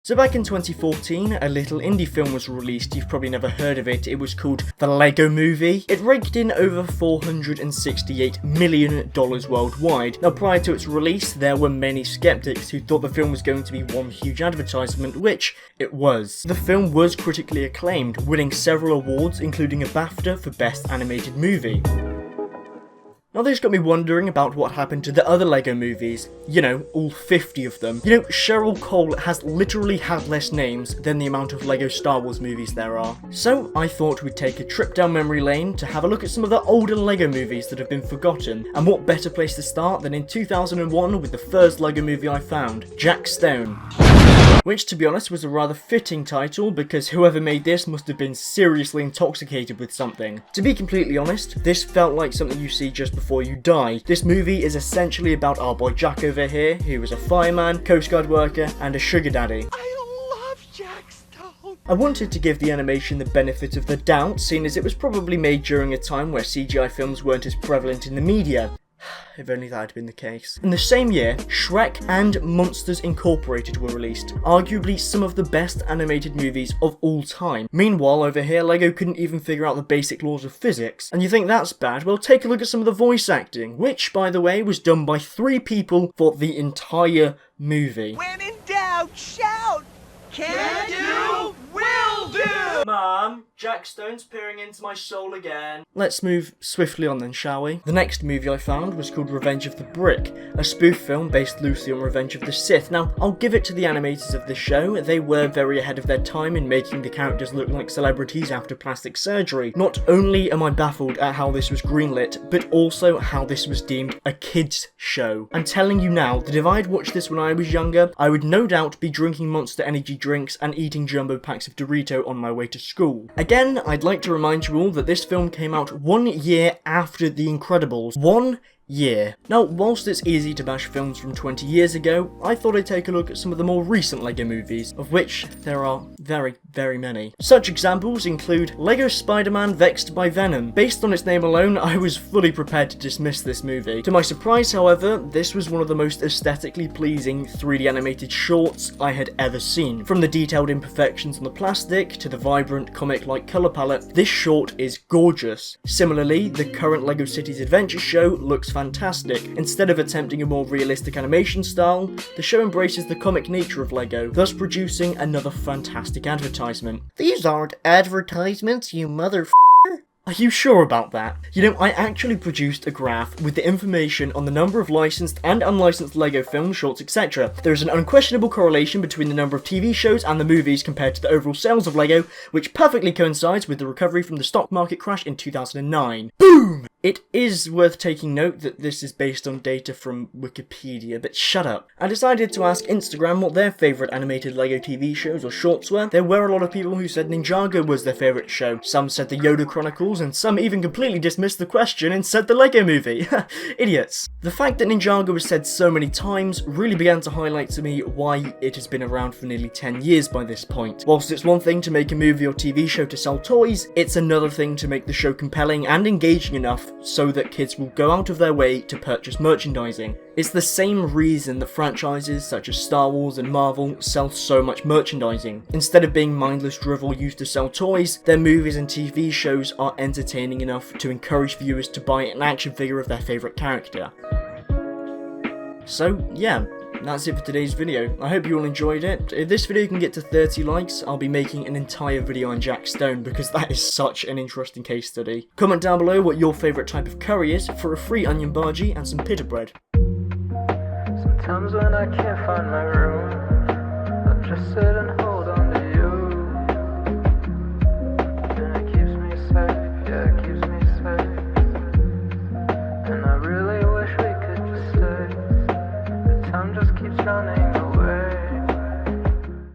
So back in 2014, a little indie film was released. You've probably never heard of it. It was called The Lego Movie. It raked in over $468 million worldwide. Now prior to its release, there were many skeptics who thought the film was going to be one huge advertisement, which it was. The film was critically acclaimed, winning several awards, including a BAFTA for Best Animated Movie. Now this got me wondering about what happened to the other Lego movies. You know, all 50 of them. You know, Cheryl Cole has literally had less names than the amount of Lego Star Wars movies there are. So I thought we'd take a trip down memory lane to have a look at some of the older Lego movies that have been forgotten. And what better place to start than in 2001 with the first Lego movie I found, Jack Stone. Which, to be honest, was a rather fitting title because whoever made this must have been seriously intoxicated with something. To be completely honest, this felt like something you see just before you die. This movie is essentially about our boy Jack over here, who is a fireman, Coast Guard worker, and a sugar daddy. I love Jack Stone! I wanted to give the animation the benefit of the doubt, seeing as it was probably made during a time where CGI films weren't as prevalent in the media. If only that had been the case. In the same year, Shrek and Monsters Incorporated were released, arguably some of the best animated movies of all time. Meanwhile, over here, Lego couldn't even figure out the basic laws of physics. And you think that's bad? Well, take a look at some of the voice acting, which, by the way, was done by 3 people for the entire movie. When in doubt, shout! Can do, will do! Mom, Jack Stone's peering into my soul again. Let's move swiftly on then, shall we? The next movie I found was called Revenge of the Brick, a spoof film based loosely on Revenge of the Sith. Now, I'll give it to the animators of this show, they were very ahead of their time in making the characters look like celebrities after plastic surgery. Not only am I baffled at how this was greenlit, but also how this was deemed a kids show. I'm telling you now that if I'd watched this when I was younger, I would no doubt be drinking Monster Energy drinks and eating jumbo packs of Dorito on my way to school. Again, I'd like to remind you all that this film came out 1 year after The Incredibles. 1 year. Now, whilst it's easy to bash films from 20 years ago, I thought I'd take a look at some of the more recent Lego movies, of which there are very, very many. Such examples include Lego Spider-Man Vexed by Venom. Based on its name alone, I was fully prepared to dismiss this movie. To my surprise, however, this was one of the most aesthetically pleasing 3D animated shorts I had ever seen. From the detailed imperfections on the plastic to the vibrant comic-like colour palette, this short is gorgeous. Similarly, the current Lego Cities Adventure show looks fantastic. Instead of attempting a more realistic animation style, the show embraces the comic nature of Lego, thus producing another fantastic advertisement. These aren't advertisements, you mother. Are you sure about that? You know, I actually produced a graph with the information on the number of licensed and unlicensed Lego film shorts, etc. There is an unquestionable correlation between the number of TV shows and the movies compared to the overall sales of Lego, which perfectly coincides with the recovery from the stock market crash in 2009. Boom! It is worth taking note that this is based on data from Wikipedia, but shut up. I decided to ask Instagram what their favourite animated Lego TV shows or shorts were. There were a lot of people who said Ninjago was their favourite show. Some said the Yoda Chronicles, and some even completely dismissed the question and said the Lego Movie. Idiots. The fact that Ninjago was said so many times really began to highlight to me why it has been around for nearly 10 years by this point. Whilst it's one thing to make a movie or TV show to sell toys, it's another thing to make the show compelling and engaging enough so that kids will go out of their way to purchase merchandising. It's the same reason that franchises such as Star Wars and Marvel sell so much merchandising. Instead of being mindless drivel used to sell toys, their movies and TV shows are entertaining enough to encourage viewers to buy an action figure of their favourite character. So yeah, that's it for today's video. I hope you all enjoyed it. If this video can get to 30 likes, I'll be making an entire video on Jack Stone because that is such an interesting case study. Comment down below what your favourite type of curry is for a free onion bhaji and some pita bread. Sometimes when I can't find my room, I'll just sit